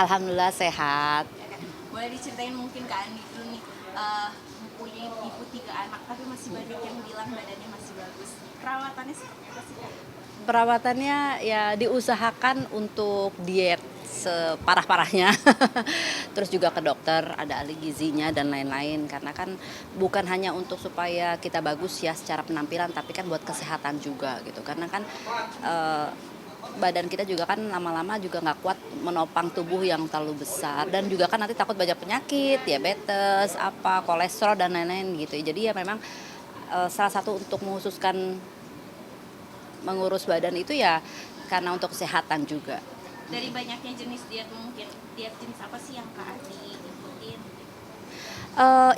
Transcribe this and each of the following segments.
Alhamdulillah sehat. Ya kan? Boleh diceritain mungkin ke Andi dulu nih, mempunyai ibu 3 anak tapi masih banyak yang bilang badannya masih bagus. Perawatannya seperti apa sih Kak? Perawatannya ya diusahakan untuk diet separah-parahnya. Terus juga ke dokter, ada ahli gizinya dan lain-lain. Karena kan bukan hanya untuk supaya kita bagus ya secara penampilan, tapi kan buat kesehatan juga gitu. Karena kan eh, badan kita juga kan lama-lama juga nggak kuat menopang tubuh yang terlalu besar, dan juga kan nanti takut banyak penyakit, diabetes, apa, kolesterol dan lain-lain gitu. Jadi ya memang salah satu untuk menghususkan mengurus badan itu ya karena untuk kesehatan juga. Dari banyaknya jenis diet, mungkin diet jenis apa sih yang Kak Andi ikutin?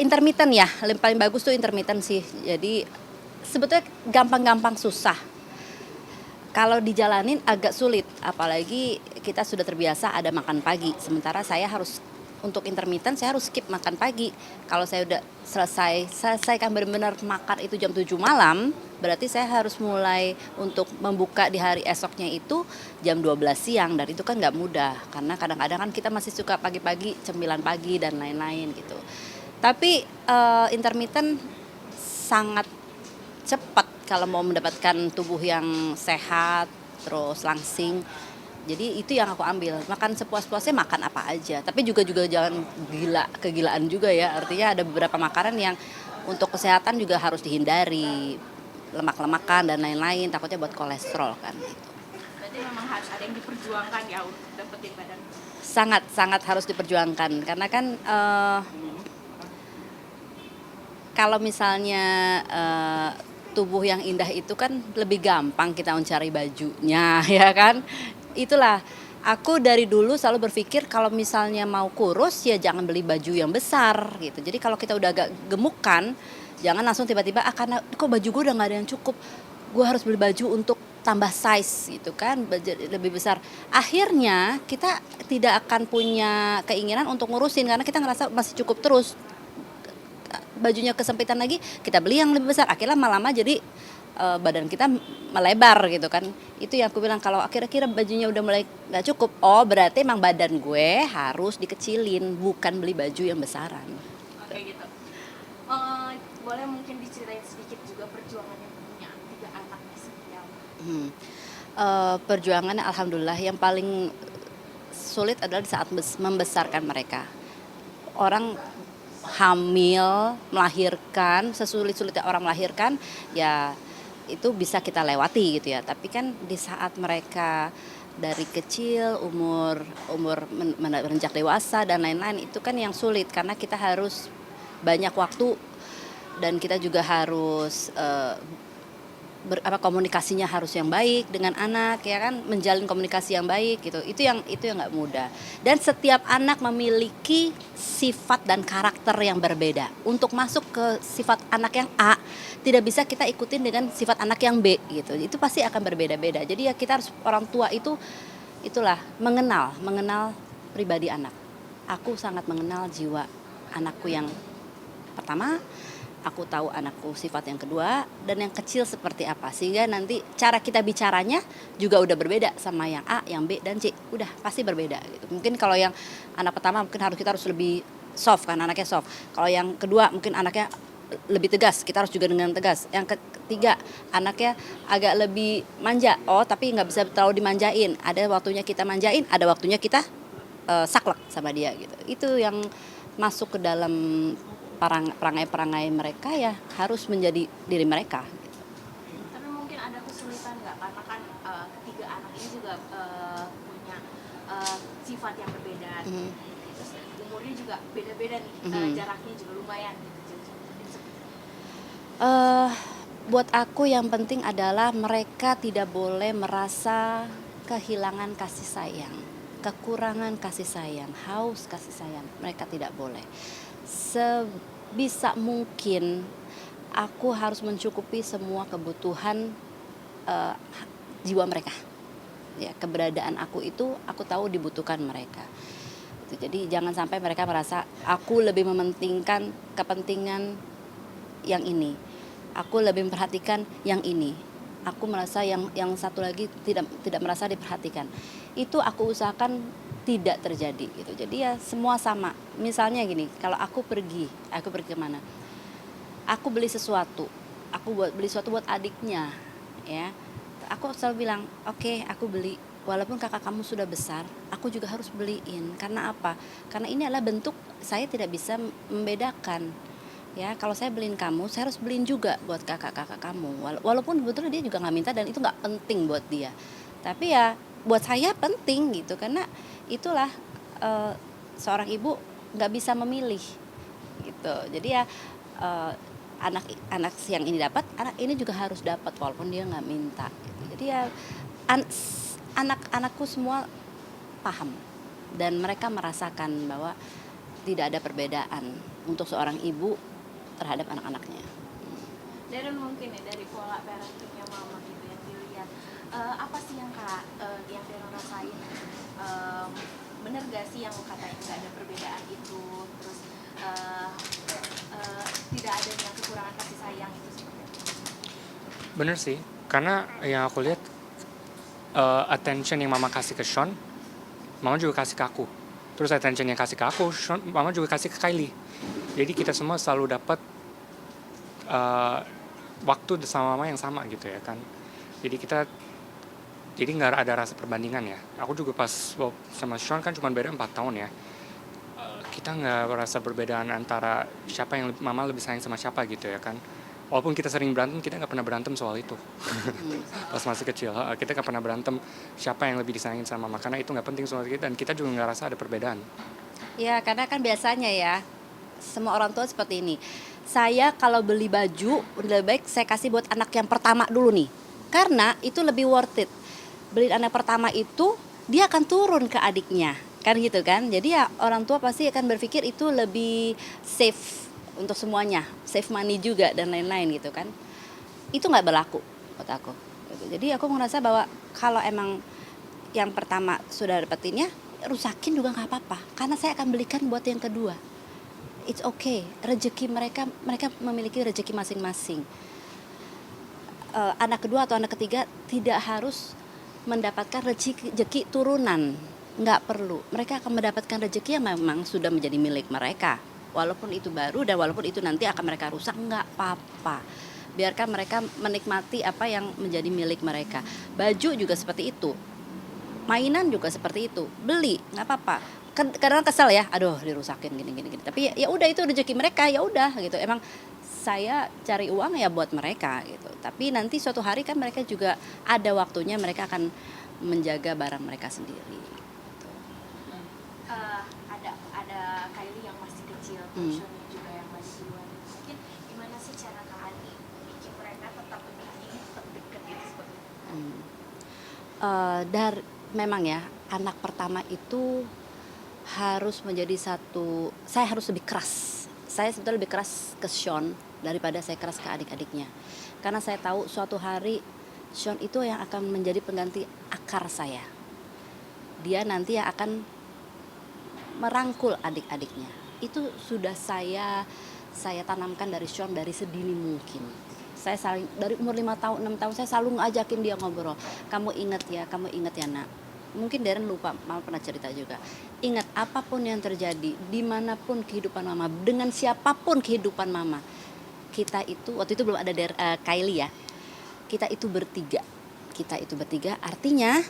Intermittent ya, paling bagus tuh intermittent sih. Jadi sebetulnya gampang-gampang susah. Kalau dijalanin agak sulit, apalagi kita sudah terbiasa ada makan pagi. Sementara saya harus untuk intermittent saya harus skip makan pagi. Kalau saya udah selesaikan benar-benar makan itu jam 7 malam, berarti saya harus mulai untuk membuka di hari esoknya itu jam 12 siang, dan itu kan nggak mudah karena kadang-kadang kan kita masih suka pagi-pagi, cemilan pagi dan lain-lain gitu. Tapi intermittent sangat cepat kalau mau mendapatkan tubuh yang sehat, terus langsing. Jadi itu yang aku ambil, makan sepuas-puasnya, makan apa aja. Tapi juga jangan kegilaan juga ya. Artinya ada beberapa makanan yang untuk kesehatan juga harus dihindari. Lemak-lemakan dan lain-lain, takutnya buat kolesterol kan gitu. Berarti memang harus ada yang diperjuangkan ya untuk dapetin badan. Sangat harus diperjuangkan karena kan kalau misalnya tubuh yang indah itu kan lebih gampang kita mencari bajunya ya kan. Itulah aku dari dulu selalu berpikir kalau misalnya mau kurus ya jangan beli baju yang besar gitu. Jadi kalau kita udah agak gemukan, jangan langsung tiba-tiba karena kok baju gue udah gak ada yang cukup, gue harus beli baju untuk tambah size gitu kan, lebih besar. Akhirnya kita tidak akan punya keinginan untuk ngurusin karena kita ngerasa masih cukup terus. Bajunya kesempitan lagi, kita beli yang lebih besar. Akhirnya lama-lama jadi badan kita melebar gitu kan. Itu yang aku bilang, kalau kira-kira bajunya udah mulai nggak cukup, oh berarti emang badan gue harus dikecilin, bukan beli baju yang besaran. Oke gitu. Boleh mungkin diceritain sedikit juga perjuangannya punya 3 anaknya seperti apa? Perjuangannya alhamdulillah yang paling sulit adalah di saat membesarkan mereka. Orang hamil, melahirkan, sesulit-sulitnya orang melahirkan, ya itu bisa kita lewati gitu ya. Tapi kan di saat mereka dari kecil, umur beranjak dewasa dan lain-lain, itu kan yang sulit karena kita harus banyak waktu dan kita juga harus komunikasinya harus yang baik dengan anak ya kan, menjalin komunikasi yang baik gitu. Itu yang nggak mudah. Dan setiap anak memiliki sifat dan karakter yang berbeda. Untuk masuk ke sifat anak yang A, tidak bisa kita ikutin dengan sifat anak yang B gitu. Itu pasti akan berbeda-beda. Jadi ya kita harus, orang tua itulah mengenal pribadi anak. Aku sangat mengenal jiwa anakku yang pertama, aku tahu anakku sifat yang kedua, dan yang kecil seperti apa. Sehingga nanti cara kita bicaranya juga udah berbeda sama yang A, yang B, dan C. Udah pasti berbeda gitu. Mungkin kalau yang anak pertama mungkin kita harus lebih soft kan, anaknya soft. Kalau yang kedua mungkin anaknya lebih tegas, kita harus juga dengan tegas. Yang ketiga anaknya agak lebih manja. Oh tapi nggak bisa terlalu dimanjain. Ada waktunya kita manjain, ada waktunya kita saklek sama dia gitu. Itu yang masuk ke dalam perangai-perangai mereka, ya harus menjadi diri mereka. Tapi mungkin ada kesulitan nggak karena kan ketiga anak ini juga punya sifat yang berbeda. Terus umurnya juga beda-beda nih, jaraknya juga lumayan gitu. Buat aku yang penting adalah mereka tidak boleh merasa kehilangan kasih sayang, kekurangan kasih sayang, haus kasih sayang. Mereka tidak boleh. Sebisa mungkin aku harus mencukupi semua kebutuhan jiwa mereka. Ya, keberadaan aku itu aku tahu dibutuhkan mereka. Jadi jangan sampai mereka merasa aku lebih mementingkan kepentingan yang ini. Aku lebih memperhatikan yang ini. Aku merasa yang satu lagi tidak merasa diperhatikan. Itu aku usahakan tidak terjadi gitu. Jadi ya semua sama. Misalnya gini, kalau aku pergi kemana? Aku beli sesuatu, beli sesuatu buat adiknya, ya. Aku selalu bilang, oke, aku beli. Walaupun kakak kamu sudah besar, aku juga harus beliin. Karena apa? Karena ini adalah bentuk saya tidak bisa membedakan. Ya, kalau saya beliin kamu, saya harus beliin juga buat kakak-kakak kamu. Walaupun sebetulnya dia juga nggak minta dan itu nggak penting buat dia. Tapi ya buat saya penting gitu, karena itulah eh, seorang ibu nggak bisa memilih gitu. Jadi ya eh, anak yang ini dapat, anak ini juga harus dapat walaupun dia nggak minta. Gitu. Jadi ya anak-anakku semua paham dan mereka merasakan bahwa tidak ada perbedaan untuk seorang ibu terhadap anak-anaknya. Darren mungkin ya dari pola parentingnya mama gitu yang dilihat, apa sih yang yang Darren rasain, bener gak sih yang katanya nggak ada perbedaan itu, terus tidak adanya kekurangan kasih sayang itu seperti itu? Bener sih, karena yang aku lihat attention yang mama kasih ke Sean, mama juga kasih ke aku. Terus attention yang kasih ke aku, mama juga kasih ke Kylie. Jadi kita semua selalu dapat waktu sama mama yang sama gitu ya kan. Jadi nggak ada rasa perbandingan ya. Aku juga pas sama Sean kan cuma beda 4 tahun ya. Kita nggak merasa perbedaan antara siapa yang mama lebih sayang sama siapa gitu ya kan. Walaupun kita sering berantem, kita nggak pernah berantem soal itu. Pas masih kecil, kita nggak pernah berantem siapa yang lebih disayangin sama mama, karena itu nggak penting soal kita, dan kita juga nggak rasa ada perbedaan. Ya, karena kan biasanya ya, semua orang tua seperti ini. Saya kalau beli baju, lebih baik saya kasih buat anak yang pertama dulu nih. Karena itu lebih worth it. Beli anak pertama itu, dia akan turun ke adiknya. Kan gitu kan. Jadi ya orang tua pasti akan berpikir itu lebih safe untuk semuanya. Save money juga dan lain-lain gitu kan. Itu nggak berlaku buat aku. Jadi aku merasa bahwa kalau emang yang pertama sudah dapetinnya, rusakin juga nggak apa-apa. Karena saya akan belikan buat yang kedua. It's okay, rezeki mereka memiliki rezeki masing-masing. Anak kedua atau anak ketiga tidak harus mendapatkan rezeki turunan, nggak perlu. Mereka akan mendapatkan rezeki yang memang sudah menjadi milik mereka. Walaupun itu baru dan walaupun itu nanti akan mereka rusak, nggak apa-apa. Biarkan mereka menikmati apa yang menjadi milik mereka. Baju juga seperti itu, mainan juga seperti itu. Beli, nggak apa-apa. Kadang kesel ya, aduh dirusakin gini. Tapi ya udah, itu rezeki mereka, ya udah gitu. Emang saya cari uang ya buat mereka gitu. Tapi nanti suatu hari kan mereka juga ada waktunya mereka akan menjaga barang mereka sendiri. Gitu. Ada Kylie yang masih kecil, Sean juga yang masih duluan. Mungkin gimana sih cara Kak Ani bikin mereka tetap dekat gitu seperti itu? Memang ya, anak pertama itu harus menjadi satu, saya harus lebih keras. Saya sebetulnya lebih keras ke Sean daripada saya keras ke adik-adiknya. Karena saya tahu suatu hari Sean itu yang akan menjadi pengganti akar saya. Dia nanti yang akan merangkul adik-adiknya. Itu sudah saya tanamkan dari Sean dari sedini mungkin. Saya dari umur 5 tahun, 6 tahun saya selalu ngajakin dia ngobrol. Kamu ingat ya nak. Mungkin Darren lupa, mama pernah cerita juga. Ingat, apapun yang terjadi, dimanapun kehidupan mama, dengan siapapun kehidupan mama, kita itu, waktu itu belum ada Kylie ya, kita itu bertiga, artinya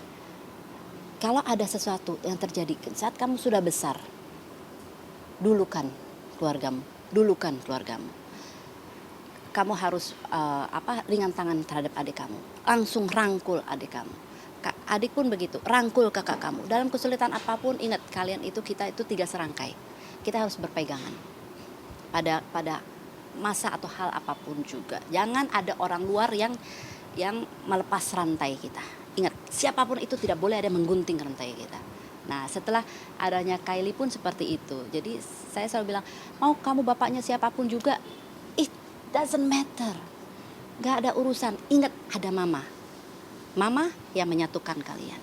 kalau ada sesuatu yang terjadi saat kamu sudah besar, dulukan keluargamu. Kamu harus ringan tangan terhadap adik kamu, langsung rangkul adik kamu. Adik pun begitu, rangkul kakak kamu. Dalam kesulitan apapun, ingat kalian itu, kita itu 3 serangkai. Kita harus berpegangan pada masa atau hal apapun juga. Jangan ada orang luar yang melepas rantai kita. Ingat, siapapun itu tidak boleh ada menggunting rantai kita. Nah, setelah adanya Kylie pun seperti itu. Jadi saya selalu bilang, mau kamu bapaknya siapapun juga, it doesn't matter. Gak ada urusan. Ingat, ada mama yang menyatukan kalian.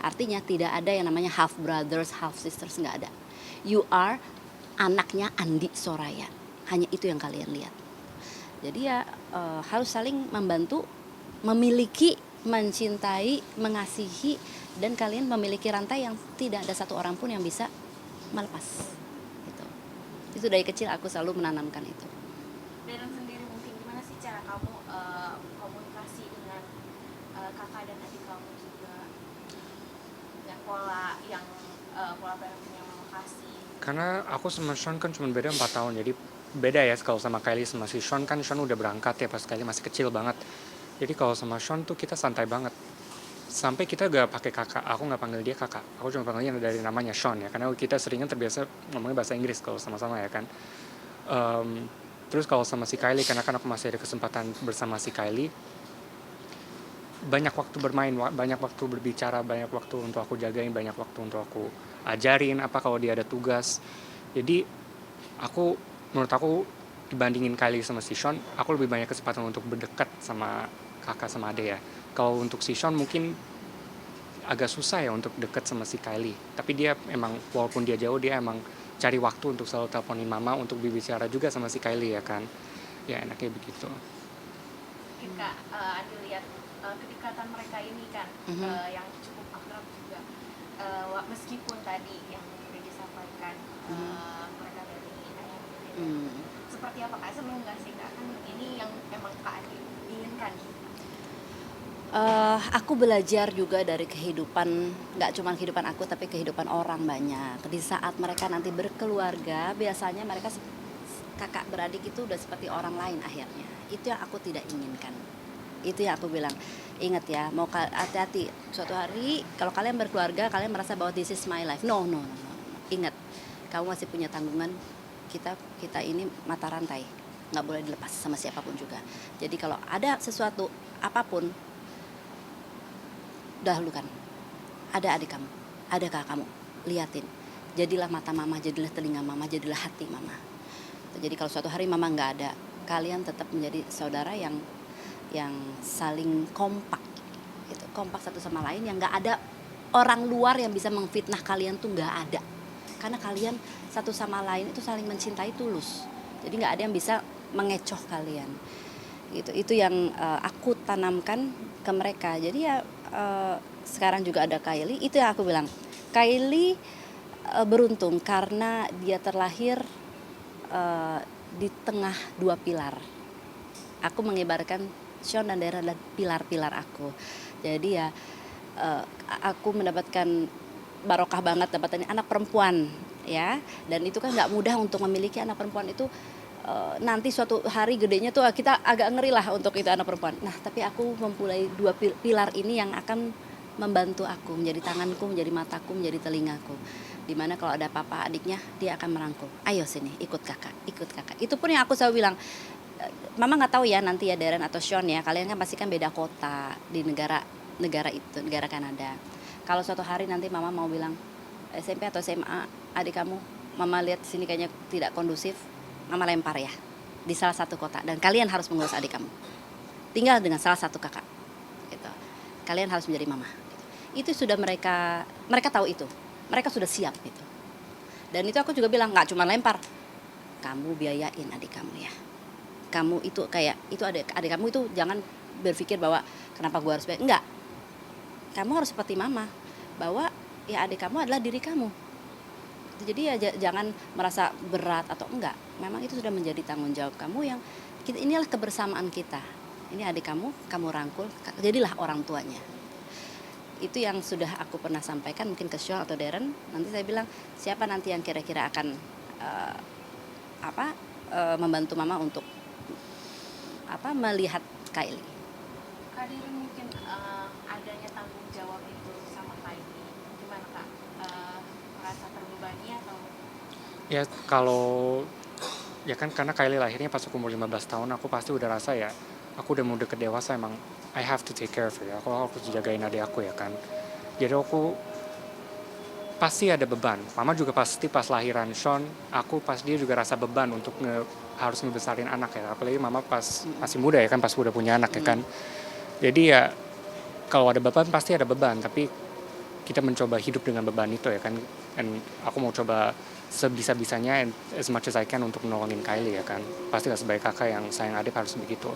Artinya tidak ada yang namanya half brothers, half sisters, nggak ada. You are anaknya Andi Soraya. Hanya itu yang kalian lihat. Jadi ya harus saling membantu, memiliki, mencintai, mengasihi, dan kalian memiliki rantai yang tidak ada satu orang pun yang bisa melepas. Gitu. Itu dari kecil aku selalu menanamkan itu. Darren sendiri mungkin gimana sih cara kamu komunikasi dengan kakak dan adik kamu juga, dengan pola yang pola parenting yang mama kasih? Karena aku sama Sean kan cuma beda 4 tahun, jadi beda ya kalau sama Kylie sama si Sean kan Sean udah berangkat ya pas Kylie masih kecil banget. Jadi kalau sama Sean tuh kita santai banget. Sampai kita gak pakai kakak, aku gak panggil dia kakak. Aku cuma panggilnya dari namanya Sean ya, karena kita seringnya terbiasa ngomongnya bahasa Inggris kalau sama-sama ya kan. Terus kalau sama si Kylie, karena kan aku masih ada kesempatan bersama si Kylie, banyak waktu bermain, banyak waktu berbicara, banyak waktu untuk aku jagain, banyak waktu untuk aku ajarin apa kalau dia ada tugas. Jadi menurut aku dibandingin Kylie sama si Sean, aku lebih banyak kesempatan untuk berdekat sama kakak sama adek ya. Kalau untuk si Sean mungkin agak susah ya untuk dekat sama si Kylie. Tapi dia emang walaupun dia jauh, dia emang cari waktu untuk selalu teleponin mama untuk berbicara juga sama si Kylie ya kan. Ya enaknya begitu. Ketika Adi lihat kedekatan mereka ini kan yang cukup akrab juga, meskipun tadi yang sudah disampaikan mereka dari ayah dan seperti apa Kak? Seneng nggak sih Kak? Kan ini yang emang Kak Adi inginkan. Aku belajar juga dari kehidupan, nggak cuma kehidupan aku tapi kehidupan orang banyak. Di saat mereka nanti berkeluarga, biasanya mereka kakak beradik itu udah seperti orang lain akhirnya. Itu yang aku tidak inginkan. Itu yang aku bilang, ingat ya, mau hati-hati. Suatu hari kalau kalian berkeluarga, kalian merasa bahwa this is my life. No. Ingat, kamu masih punya tanggungan. Kita ini mata rantai, nggak boleh dilepas sama siapapun juga. Jadi kalau ada sesuatu apapun, dahulukan. Ada adik kamu, ada kakak kamu, liatin. Jadilah mata mama, jadilah telinga mama, jadilah hati mama. Jadi kalau suatu hari mama nggak ada, kalian tetap menjadi saudara yang saling kompak, gitu. Kompak satu sama lain, yang nggak ada orang luar yang bisa memfitnah kalian tuh nggak ada. Karena kalian satu sama lain itu saling mencintai tulus. Jadi nggak ada yang bisa mengecoh kalian. Itu yang aku tanamkan ke mereka. Jadi ya sekarang juga ada Kylie. Itu yang aku bilang, Kylie beruntung karena dia terlahir di tengah dua pilar. Aku mengibarkan Sean dan Darren adalah pilar-pilar aku. Jadi ya aku mendapatkan barokah banget dapatannya anak perempuan ya. Dan itu kan nggak mudah untuk memiliki anak perempuan itu. Nanti suatu hari gedenya tuh kita agak ngeri lah untuk itu anak perempuan. Nah tapi aku mempunyai dua pilar ini yang akan membantu aku, menjadi tanganku, menjadi mataku, menjadi telingaku. Dimana kalau ada papa adiknya, dia akan merangkul. Ayo sini, ikut kakak. Itu pun yang aku selalu bilang, mama nggak tahu ya nanti ya Darren atau Sean ya, kalian kan pasti kan beda kota di negara itu, negara Kanada. Kalau suatu hari nanti mama mau bilang SMP atau SMA adik kamu, mama lihat sini kayaknya tidak kondusif, mama lempar ya di salah satu kota dan kalian harus mengurus adik kamu. Tinggal dengan salah satu kakak. Gitu. Kalian harus menjadi mama. Itu sudah mereka tahu itu. Mereka sudah siap gitu. Dan itu aku juga bilang nggak cuma lempar. Kamu biayain adik kamu ya. Kamu itu kayak itu adik kamu itu jangan berpikir bahwa kenapa gua harus biayain. Enggak. Kamu harus seperti mama bahwa ya adik kamu adalah diri kamu. Jadi ya jangan merasa berat atau enggak. Memang itu sudah menjadi tanggung jawab kamu yang inilah kebersamaan kita. Ini adik kamu rangkul, jadilah orang tuanya. Itu yang sudah aku pernah sampaikan mungkin ke Sean atau Darren. Nanti saya bilang siapa nanti yang kira-kira akan membantu mama untuk melihat Kylie. Kak Darren mungkin adanya tanggung jawab itu sama Kylie, gimana Kak? Merasa terbebani atau? Ya kalau ya kan karena Kylie lahirnya pas aku umur 15 tahun, aku pasti udah rasa ya aku udah mau deket dewasa, emang I have to take care of her. Aku harus jagain adik aku ya kan. Jadi aku pasti ada beban. Mama juga pasti pas lahiran Sean, dia juga rasa beban untuk harus ngebesarin anak ya. Apalagi mama pas masih muda ya kan, pas udah punya anak ya kan. Jadi ya kalau ada beban pasti ada beban, tapi kita mencoba hidup dengan beban itu ya kan. Dan aku mau coba sebisa-bisanya as much as I can untuk menolongin Kylie ya kan. Pastilah sebagai kakak yang sayang adik harus begitu.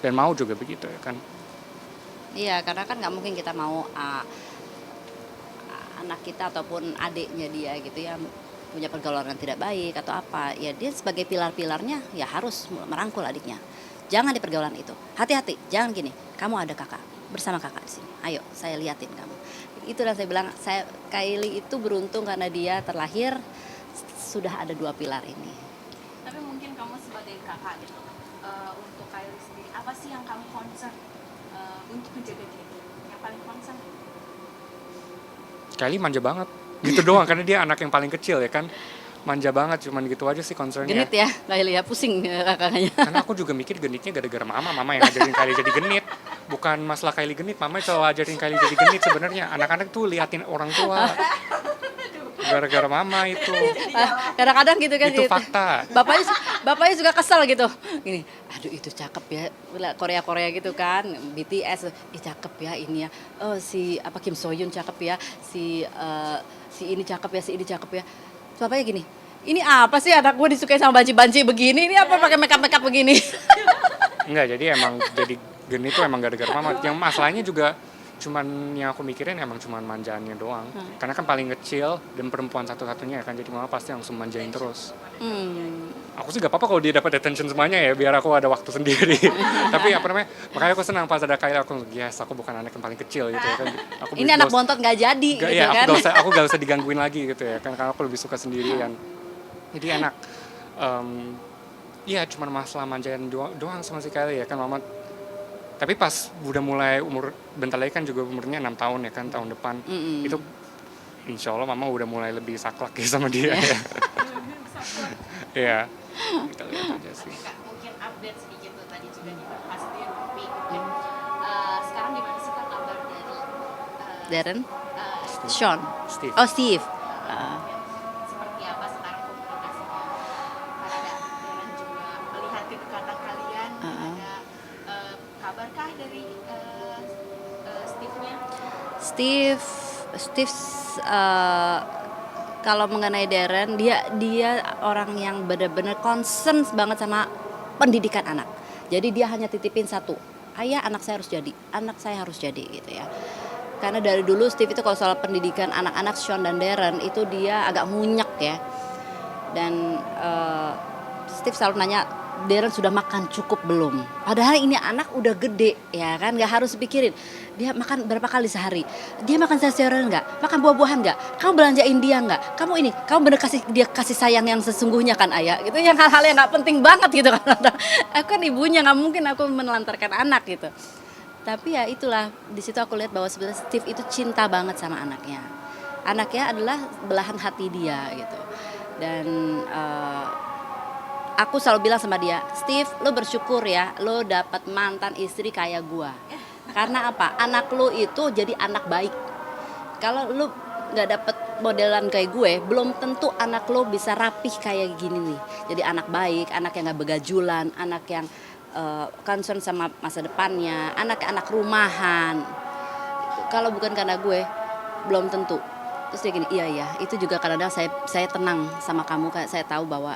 Dan mau juga begitu ya kan. Iya, karena kan nggak mungkin kita mau anak kita ataupun adiknya dia gitu ya punya pergaulan yang tidak baik atau apa, ya dia sebagai pilar-pilarnya ya harus merangkul adiknya. Jangan di pergaulan itu. Hati-hati, jangan gini. Kamu ada kakak, bersama kakak di sini. Ayo, saya liatin kamu. Itu yang saya bilang, Kylie itu beruntung karena dia terlahir sudah ada dua pilar ini. Tapi mungkin kamu sebagai kakak gitu, untuk Kylie sendiri, apa sih yang kamu concern untuk menjaga dia? Yang paling concern? Kylie manja banget. Gitu doang, karena dia anak yang paling kecil ya kan. Manja banget, cuman gitu aja sih concernnya. Genit ya, Kylie ya, pusing kakaknya. Karena aku juga mikir genitnya gara-gara mama yang ngajarin Kylie jadi genit. Bukan masalah Kylie genit, mama selalu ajarin Kylie jadi genit sebenarnya. Anak-anak tuh liatin orang tua. Gara-gara mama itu. Kadang-kadang gitu kan. Itu gitu. fakta. Bapaknya juga kesel gitu. Gini, aduh itu cakep ya. Korea gitu kan, BTS, cakep ya ini ya. Oh si Kim So Hyun cakep ya. Si ini cakep ya, si ini cakep ya. Bapaknya gini, ini apa sih anak gue disukai sama banci-banci begini? Ini apa pakai makeup begini? Enggak, jadi emang jadi genit tuh emang gara-gara mama. Yang masalahnya juga cuman yang aku mikirin emang cuman manjaannya doang. Karena kan paling kecil dan perempuan satu-satunya kan, jadi mama pasti langsung manjain terus. Aku sih gak apa-apa kalau dia dapat attention semuanya ya, biar aku ada waktu sendiri. Tapi makanya aku senang pas ada Kylie, aku yes, aku bukan anak yang paling kecil gitu ya kan. Ini anak bontot gak jadi gitu ya, kan. Aku gak usah digangguin lagi gitu ya kan, karena aku lebih suka sendirian. Jadi enak. Iya cuman masalah manjain doang sama si Kylie ya kan mama. Tapi pas udah mulai umur bentar lagi kan juga umurnya 6 tahun ya kan, tahun depan. Itu insya Allah mama udah mulai lebih saklek ya sama dia ya. Iya. Kita lihat aja sih. Kak, mungkin update sedikit tuh tadi juga dibahas di Rupi. Sekarang gimana sih Kak kabar dari Darren? Sean? Steve. Oh Steve. seperti apa sekarang komunikasinya? Karena Darren juga melihat kedekatan kalian. Ada kabarkah dari Steve-nya? Steve kalau mengenai Darren, dia orang yang benar-benar concern banget sama pendidikan anak. Jadi dia hanya titipin satu, ayah anak saya harus jadi gitu ya. Karena dari dulu Steve itu kalau soal pendidikan anak-anak Sean dan Darren itu dia agak munyek ya. Dan Steve selalu nanya, Darren sudah makan cukup belum? Padahal ini anak udah gede ya kan, nggak harus pikirin dia makan berapa kali sehari, dia makan sayur-sayuran nggak, makan buah-buahan nggak, kamu belanjain dia nggak, kamu bener kasih dia kasih sayang yang sesungguhnya kan ayah, gitu yang hal-hal yang nggak penting banget gitu kan. Aku kan ibunya, nggak mungkin aku menelantarkan anak gitu. Tapi ya itulah, di situ aku lihat bahwa sebenarnya Steve itu cinta banget sama anaknya. Anaknya adalah belahan hati dia gitu. Dan aku selalu bilang sama dia, Steve, lo bersyukur ya, lo dapat mantan istri kayak gua. Karena apa? Anak lo itu jadi anak baik. Kalau lo nggak dapet modelan kayak gue, belum tentu anak lo bisa rapih kayak gini nih. Jadi anak baik, anak yang nggak begajulan, anak yang concern sama masa depannya, anak rumahan. Kalau bukan karena gue, belum tentu. Terus dia gini, iya, itu juga kadang-kadang saya tenang sama kamu, saya tahu bahwa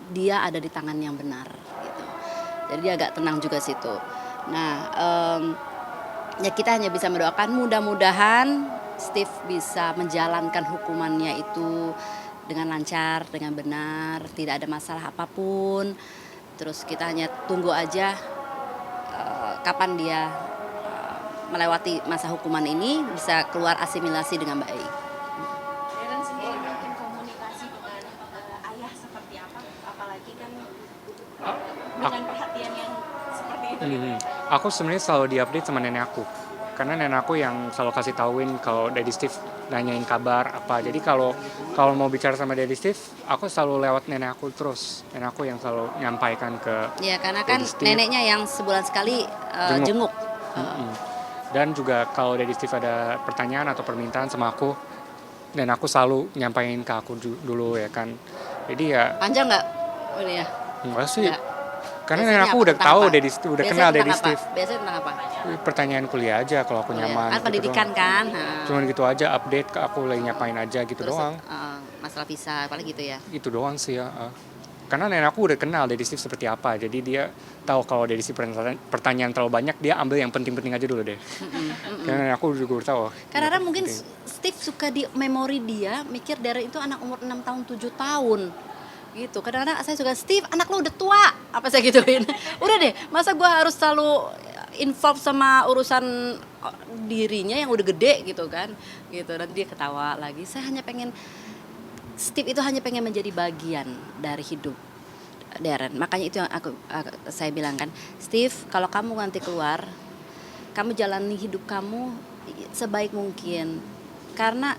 dia ada di tangan yang benar gitu. Jadi dia agak tenang juga situ. Nah, ya kita hanya bisa mendoakan mudah-mudahan Steve bisa menjalankan hukumannya itu dengan lancar, dengan benar, tidak ada masalah apapun. Terus kita hanya tunggu aja kapan dia melewati masa hukuman ini bisa keluar asimilasi dengan baik. Darren sendiri mungkin komunikasi dengan ayah seperti apa? Apalagi kan dengan perhatian yang seperti itu. Aku sebenarnya selalu diupdate sama nenek aku. Karena nenek aku yang selalu kasih tauin kalau Daddy Steve nanyain kabar apa. Jadi kalau mau bicara sama Daddy Steve, aku selalu lewat nenek aku terus. Nenek aku yang selalu nyampaikan ke Ya karena kan Daddy Steve. neneknya yang sebulan sekali jenguk. Dan juga kalau Daddy Steve ada pertanyaan atau permintaan sama aku, dan aku selalu nyampain ke aku dulu ya kan. Jadi ya Panjang nggak? Oh ini ya. enggak sih. Enggak. Karena Biasanya nenek aku apa? udah Tentang tahu apa? Daddy udah Biasanya kenal tentang Daddy apa? Steve. Biasanya tentang apa? Pertanyaan kuliah aja kalau aku nyaman. Kan pendidikan gitu kan. Cuman gitu aja, update ke aku lagi nyapain aja gitu Terus doang. masalah visa, paling gitu ya. Itu doang sih ya. Karena nenek aku udah kenal Daddy Steve seperti apa, jadi dia tahu kalau Daddy Steve pertanyaan terlalu banyak, dia ambil yang penting-penting aja dulu deh. Karena nenek aku juga udah tahu. Karena mungkin Steve suka di memori dia mikir Darren itu anak umur 6 tahun 7 tahun gitu. Kadang-kadang saya suka, Steve anak lo udah tua, apa saya gituin. Udah deh, masa gue harus selalu involve sama urusan dirinya yang udah gede gitu kan, gitu. Nanti dia ketawa lagi. Saya hanya pengen Steve itu hanya pengen menjadi bagian dari hidup Darren. Makanya itu yang saya bilang kan, Steve, kalau kamu nanti keluar, kamu jalani hidup kamu sebaik mungkin. Karena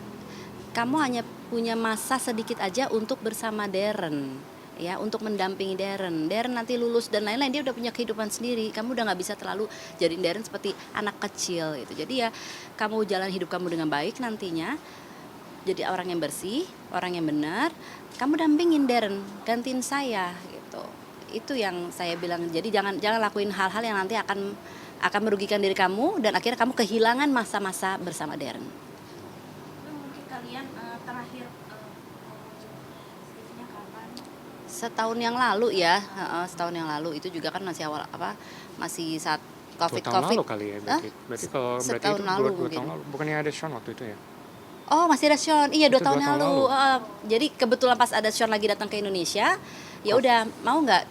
kamu hanya punya masa sedikit aja untuk bersama Darren, ya, untuk mendampingi Darren. Darren nanti lulus dan lain-lain, dia udah punya kehidupan sendiri. Kamu udah nggak bisa terlalu jadiin Darren seperti anak kecil gitu. Jadi ya, kamu jalan hidup kamu dengan baik nantinya. Jadi orang yang bersih, orang yang benar, kamu dampingin Darren, gantiin saya gitu. Itu yang saya bilang. Jadi jangan lakuin hal-hal yang nanti akan merugikan diri kamu dan akhirnya kamu kehilangan masa-masa bersama Darren. Mungkin kalian terakhir Steve-nya kapan? Setahun yang lalu ya, setahun yang lalu itu juga kan masih masih saat 2 tahun COVID. lalu kali ya berarti. Berarti kalau Setahun itu lalu 2 mungkin. tahun lalu. Bukannya ada Sean waktu itu ya? Oh masih ada Sean, iya 2 Itu tahun 2 yang tahun lalu. Jadi kebetulan pas ada Sean lagi datang ke Indonesia, ya udah mau nggak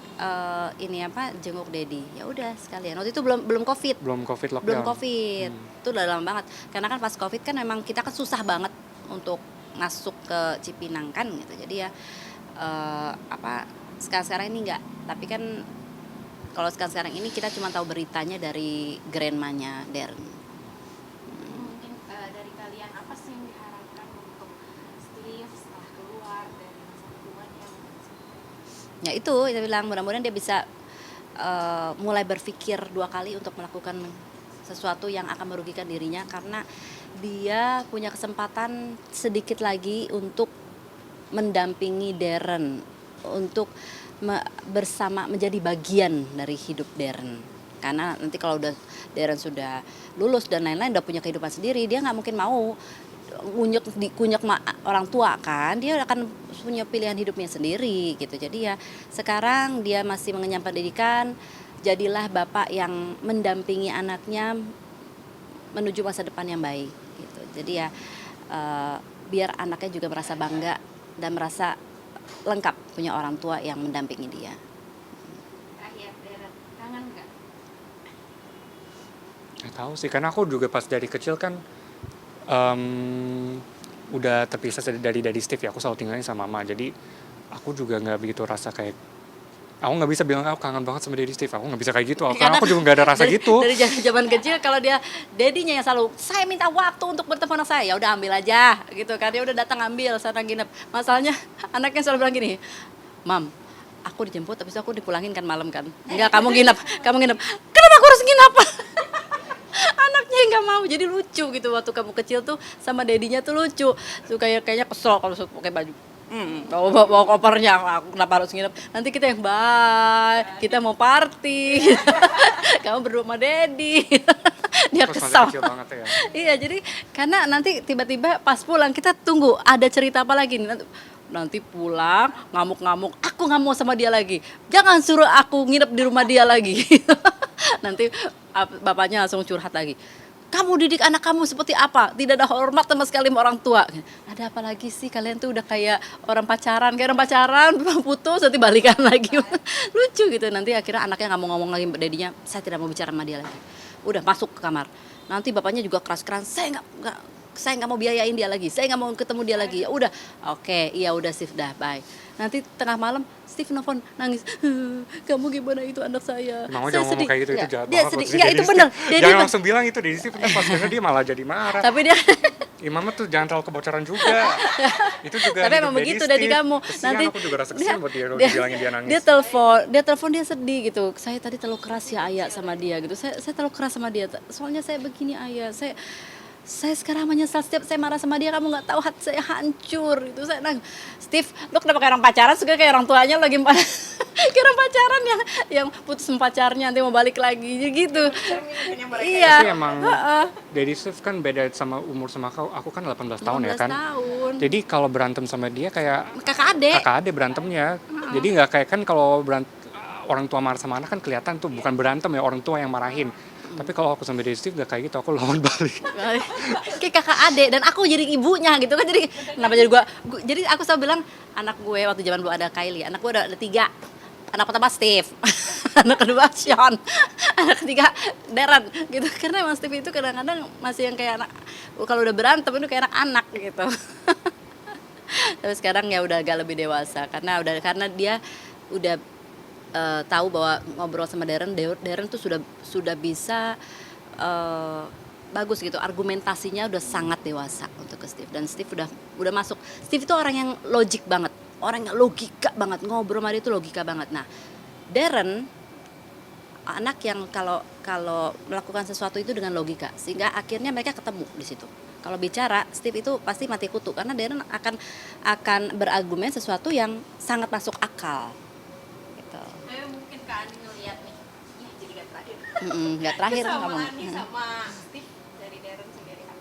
ini apa jenguk Daddy? Ya udah sekalian. Waktu itu belum COVID. Belum COVID lockdown. Belum COVID. Itu udah lama banget. Karena kan pas COVID kan memang kita kan susah banget untuk masuk ke Cipinang kan gitu. Jadi ya sekarang ini enggak. Tapi kan kalau sekarang ini kita cuma tahu beritanya dari grandmanya Darren. Mungkin dari kalian apa sih yang diharapkan untuk Steve setelah keluar dari masa hubungannya? Ya itu, saya bilang mudah-mudahan dia bisa mulai berpikir 2 kali untuk melakukan sesuatu yang akan merugikan dirinya, karena dia punya kesempatan sedikit lagi untuk mendampingi Darren, untuk bersama menjadi bagian dari hidup Darren. Karena nanti kalau udah Darren sudah lulus dan lain-lain, udah punya kehidupan sendiri, dia nggak mungkin mau kunyek orang tua kan, dia akan punya pilihan hidupnya sendiri gitu. Jadi ya sekarang dia masih mengenyam pendidikan, jadilah bapak yang mendampingi anaknya menuju masa depan yang baik gitu. Jadi ya biar anaknya juga merasa bangga dan merasa lengkap punya orang tua yang mendampingi dia. Terakhir, Darren, kangen nggak? Nggak tahu sih, karena aku juga pas dari kecil kan udah terpisah dari Daddy Steve ya, aku selalu tinggalin sama mama, jadi aku juga nggak begitu rasa kayak, aku nggak bisa bilang aku kangen banget sama Daddy Steve, aku nggak bisa kayak gitu, karena aku juga nggak ada rasa gitu. Dari zaman kecil kalau dia Daddy-nya yang selalu, saya minta waktu untuk bertemu anak saya, ya udah ambil aja gitu kan, dia udah datang ambil sana nginep. Masalahnya anaknya selalu bilang gini, Mam, aku dijemput tapi aku dipulangin kan malam kan, enggak kamu nginep, kenapa aku harus nginep? Anaknya nggak mau, jadi lucu gitu waktu kamu kecil tuh sama Daddy-nya tuh lucu, tuh kayaknya kesel kalau pakai baju. Bawa kopernya, aku kenapa harus nginep? Nanti kita yang bye, kita mau party. Kamu berdua sama Daddy. Dia Terus kesal. masih kecil banget ya. Iya, jadi karena nanti tiba-tiba pas pulang kita tunggu ada cerita apa lagi nih. Nanti pulang ngamuk-ngamuk, aku nggak mau sama dia lagi. Jangan suruh aku nginep di rumah dia lagi. Nanti bapaknya langsung curhat lagi. Kamu didik anak kamu seperti apa? Tidak ada hormat sama sekali sama orang tua. Ada apa lagi sih, kalian tuh udah kayak orang pacaran, putus nanti balikan lagi. Lucu gitu, nanti akhirnya anaknya nggak mau ngomong lagi Daddy-nya, saya tidak mau bicara sama dia lagi. Udah masuk ke kamar. Nanti bapaknya juga keras-keras, saya nggak mau biayain dia lagi, saya nggak mau ketemu dia lagi. Ya udah, oke, iya udah Steve, dah bye. Nanti tengah malam Steve nelfon nangis, kamu gimana itu anak saya? Mama Saya jangan ngomong kayak gitu, itu jahat Dia banget. sedih. buat si Nggak, Daddy itu Steve. bener. Jangan langsung bilang itu Daddy Steve, pas denger dia malah jadi marah. Tapi dia Mama tuh jangan terlalu kebocoran juga. Itu juga tapi hidup emang begitu Steve. Daddy kamu. Kesian, Nanti aku juga rasa kesian buat dia kalau dia dibilangin dia nangis. dia telepon dia sedih gitu. Saya tadi terlalu keras ya ayah sama dia gitu. Saya terlalu keras sama dia. Soalnya saya begini ayah. Saya sekarang menyesal, setiap saya marah sama dia, kamu nggak tahu hati saya hancur. Itu saya nang, Steve, lu kenapa kayak orang pacaran, suka kayak orang tuanya lagi kayak orang pacaran yang putus sama pacarnya nanti mau balik lagi gitu. Iya. Tapi emang Daddy Steve kan beda sama umur sama aku kan 18 tahun ya 15 kan. tahun. Jadi kalau berantem sama dia kayak Kakak adek. kakak adik berantemnya. Jadi nggak kayak kan kalau orang tua marah sama anak kan kelihatan tuh bukan berantem ya, orang tua yang marahin. Tapi kalau aku sama Daddy Steve nggak kayak gitu, aku lawan balik. Kayak kakak adek, dan aku jadi ibunya gitu kan. Jadi kenapa jadi jadi aku selalu bilang, anak gue waktu zaman belum ada Kylie, anak gue ada 3. Anak pertama Steve, anak kedua Sean, anak ketiga Darren gitu. Karena emang Steve itu kadang-kadang masih yang kayak anak, kalau udah berantem itu kayak anak-anak gitu. Tapi sekarang ya udah agak lebih dewasa karena dia udah tahu bahwa ngobrol sama Darren tuh sudah bisa bagus gitu, argumentasinya udah sangat dewasa untuk ke Steve, dan Steve udah masuk. Steve itu orang yang logik banget, orang yang logika banget, ngobrol sama dia itu logika banget. Nah, Darren anak yang kalau melakukan sesuatu itu dengan logika, sehingga akhirnya mereka ketemu di situ. Kalau bicara, Steve itu pasti mati kutu karena Darren akan berargumen sesuatu yang sangat masuk akal. Gitu. Tapi mungkin Kak Ani ngeliat nih, ya jadi gak terakhir. Nggak terakhir kamu. Kesamaannya sama Steve dari Darren sendiri apa?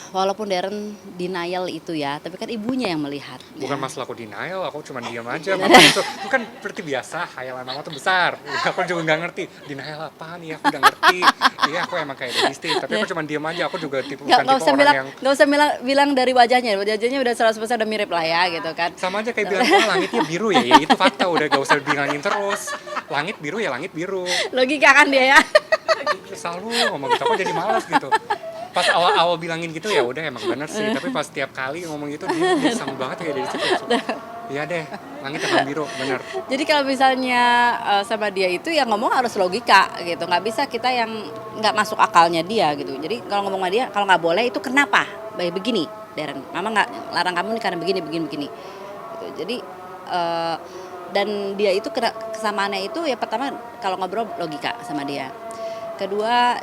Walaupun Darren denial itu ya, tapi kan ibunya yang melihat. Bukan masalah aku denial, aku cuma diam aja. Mama itu bukan seperti biasa, hayalan mama tuh besar. Aku juga nggak ngerti denial apaan ya, aku udah ngerti. Iya, aku emang kayak Daddy Steve, tapi aku cuma diam aja. Aku juga bukan tipe orang yang Nggak usah bilang dari wajahnya udah 100% udah mirip lah ya gitu kan. sama aja kayak bilang, oh, langitnya biru ya itu fakta, udah gak usah bilangin terus. Langit biru ya langit biru. Logika kan dia ya. Selalu ngomong gitu, aku jadi malas gitu. Pas awal bilangin gitu ya udah emang bener sih, tapi pas tiap kali ngomong gitu dia sama banget kayak Daddy Steve. Iya deh, langit emang biru, bener. Jadi kalau misalnya sama dia itu yang ngomong harus logika gitu, nggak bisa kita yang nggak masuk akalnya dia gitu. Jadi kalau ngomong sama dia, kalau nggak boleh itu kenapa? Baik begini, Darren, mama nggak larang kamu nih karena begini. Gitu. Jadi dan dia itu kesamaannya itu ya pertama kalau ngobrol logika sama dia. Kedua,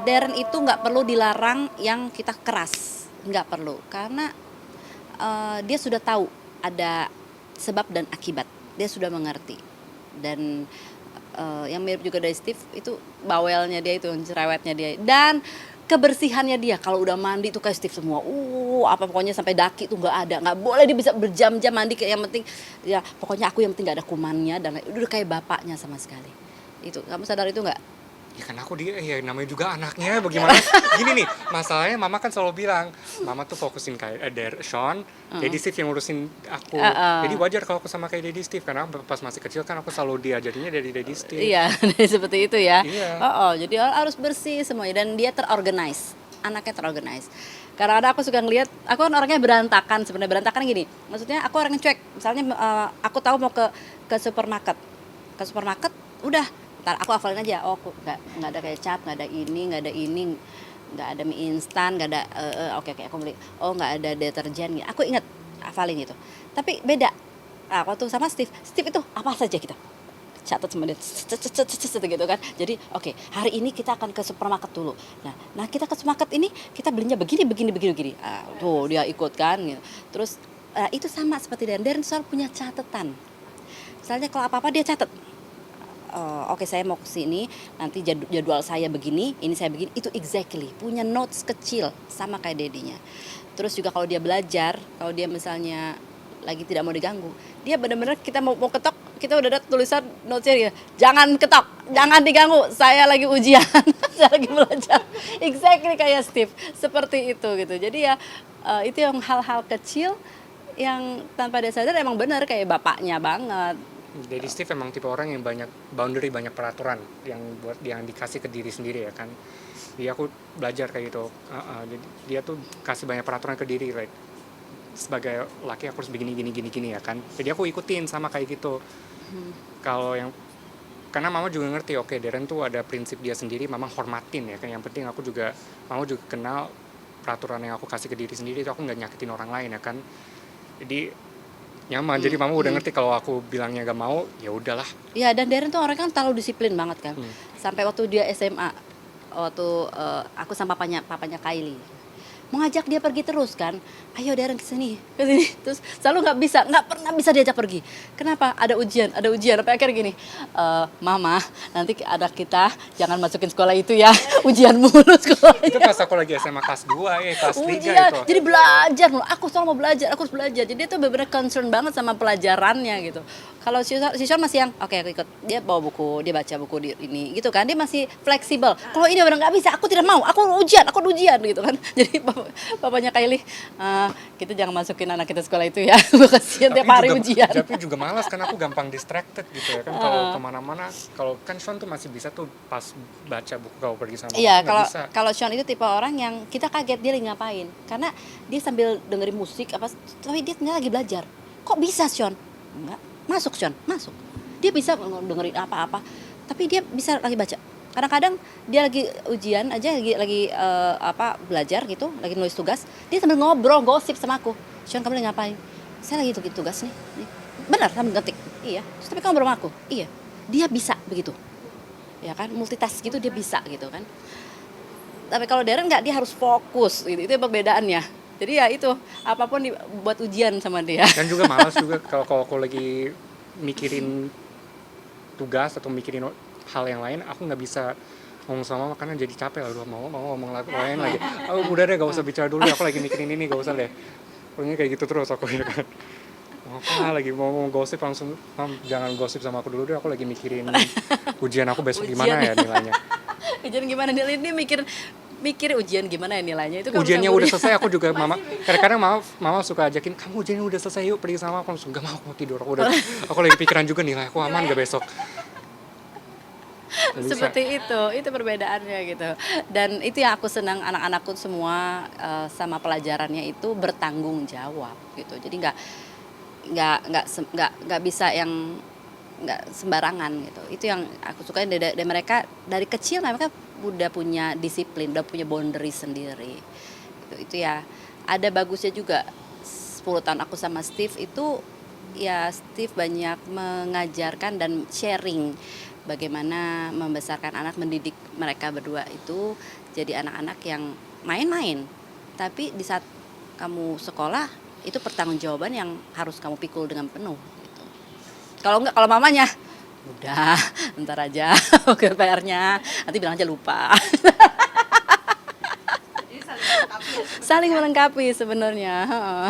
Darren itu nggak perlu dilarang yang kita keras, nggak perlu karena dia sudah tahu ada sebab dan akibat, dia sudah mengerti. Dan yang mirip juga dari Steve itu bawelnya dia itu, cerewetnya dia, dan kebersihannya dia. Kalau udah mandi tuh kayak Steve semua, apa pokoknya sampai daki tuh nggak boleh, dia bisa berjam-jam mandi, kayak yang penting ya pokoknya aku yang penting nggak ada kumannya, dan udah kayak bapaknya sama sekali. Itu kamu sadar itu nggak? Ya kan aku dia ya namanya juga anaknya, bagaimana? Gini nih, masalahnya mama kan selalu bilang, mama tuh fokusin kayak Sean, Daddy Steve yang ngurusin aku. Jadi wajar kalau aku sama kayak Daddy Steve, karena pas masih kecil kan aku selalu diajarinya dari Daddy Steve. Iya, seperti itu ya. Iya. Jadi harus bersih semuanya, dan dia terorganize, anaknya terorganize. Karena aku suka ngelihat, aku kan orangnya berantakan, sebenarnya berantakan gini. Maksudnya aku orang yang cuek. Misalnya aku tahu mau ke supermarket, udah. Ntar aku hafalin aja, aku nggak ada kecap, nggak ada ini, nggak ada mie instan, nggak ada oke aku beli, nggak ada deterjen, aku inget hafalin gitu. Tapi beda, aku tuh sama Steve itu apa saja kita catat sama dia, gitu kan. Jadi oke, hari ini kita akan ke supermarket dulu. Nah kita ke supermarket ini kita belinya begini. Tuh dia ikut kan gitu. Terus itu sama seperti Darren selalu punya catatan. Misalnya kalau apa-apa dia catat. Oke, saya mau ke sini, nanti jadwal saya begini, ini saya begini, itu exactly. Punya notes kecil sama kayak dedinya. Terus juga kalau dia belajar, kalau dia misalnya lagi tidak mau diganggu, dia benar-benar kita mau ketok, kita udah ada tulisan notesnya, jangan ketok, jangan diganggu, saya lagi ujian, saya lagi belajar. Exactly kayak Steve, seperti itu gitu. Jadi ya itu yang hal-hal kecil yang tanpa dia sadar emang benar kayak bapaknya banget. Daddy Steve emang tipe orang yang banyak boundary, banyak peraturan yang dikasih ke diri sendiri ya kan. Dia aku belajar kayak gitu. Jadi dia tuh kasih banyak peraturan ke diri, like sebagai laki aku harus begini ya kan. Jadi aku ikutin sama kayak gitu. Kalau yang karena mama juga ngerti, oke, Darren tuh ada prinsip dia sendiri, mama hormatin ya kan. Yang penting mama juga kenal peraturan yang aku kasih ke diri sendiri, itu aku nggak nyakitin orang lain ya kan. Jadi nyaman, jadi mama udah ngerti kalau aku bilangnya gak mau, ya udahlah. Ya, dan Darren tuh orang kan terlalu disiplin banget kan. Sampai waktu dia SMA, waktu aku sama papanya Kylie mau ngajak dia pergi terus kan, ayo Darren kesini, terus selalu nggak pernah bisa diajak pergi. Kenapa? Ada ujian, sampai akhirnya gini, Mama nanti ada kita jangan masukin sekolah itu ya, ujian mulu sekolah. Itu pas aku lagi SMA kelas 2 kelas 3 Ujian, itu. jadi belajar loh. Aku selalu mau belajar, aku harus belajar. Jadi dia tuh benar-benar concern banget sama pelajarannya gitu. Kalau si Sean masih yang oke aku ikut, dia bawa buku, dia baca buku di ini gitu kan, dia masih fleksibel. Kalau ini benar nggak bisa, aku tidak mau, aku ujian gitu kan. Jadi papanya Kylie, kita jangan masukin anak kita sekolah itu ya, kasihan tiap hari ujian. Tapi juga malas kan, aku gampang distracted gitu ya kan, kalau kemana-mana. Kalau kan Sean tuh masih bisa tuh pas baca buku kalau pergi sama Iya, aku nggak bisa. kalau Sean itu tipe orang yang kita kaget dia lagi ngapain, karena dia sambil dengerin musik apa, tapi dia ternyata lagi belajar. Kok bisa Sean? Enggak, masuk Sean, masuk. Dia bisa dengerin apa-apa, tapi dia bisa lagi baca. Kadang-kadang dia lagi ujian aja, lagi belajar gitu, lagi nulis tugas, dia sambil ngobrol, gosip sama aku. Sean, kamu lagi ngapain? Saya lagi tugas nih. Benar, sambil ngetik. Iya. Terus, tapi kamu ngobrol sama aku? Iya. Dia bisa begitu. Ya kan, multitask gitu dia bisa gitu kan. Tapi kalau Darren nggak, dia harus fokus gitu. Itu perbedaannya. Jadi ya itu, apapun dibuat ujian sama dia. Dan juga malas juga kalau aku lagi mikirin tugas atau mikirin hal yang lain, aku nggak bisa ngomong sama mama karena jadi capek. Aduh, mau ngomong lain lagi. Oh, udah deh, gak usah bicara dulu, aku lagi mikirin ini, gak usah deh. Pokoknya kayak gitu terus aku ya kan. Lagi mau gosip langsung, Mam, jangan gosip sama aku dulu deh, aku lagi mikirin ujian aku besok gimana ya nilainya. Ujian gimana nilainya, dia mikir ujian gimana ya nilainya itu. Ujiannya udah selesai, aku juga kadang-kadang mama suka ajakin, kamu ujiannya udah selesai yuk pergi sama aku, langsung gak mau, aku mau tidur, aku lagi pikiran juga nilai aku aman gak besok. Seperti itu perbedaannya gitu. Dan itu yang aku senang, anak-anakku semua sama pelajarannya itu bertanggung jawab gitu. Jadi nggak bisa yang nggak sembarangan gitu. Itu yang aku suka dari mereka, dari kecil mereka udah punya disiplin, udah punya boundary sendiri gitu. Itu ya ada bagusnya juga. 10 tahun aku sama Steve itu ya, Steve banyak mengajarkan dan sharing bagaimana membesarkan anak, mendidik mereka berdua itu jadi anak-anak yang main-main, tapi di saat kamu sekolah itu pertanggungjawaban yang harus kamu pikul dengan penuh gitu. Kalau mamanya udah ntar aja oke PR-nya, nanti bilang aja lupa. Jadi saling melengkapi ya sebenarnya. Saling melengkapi sebenarnya.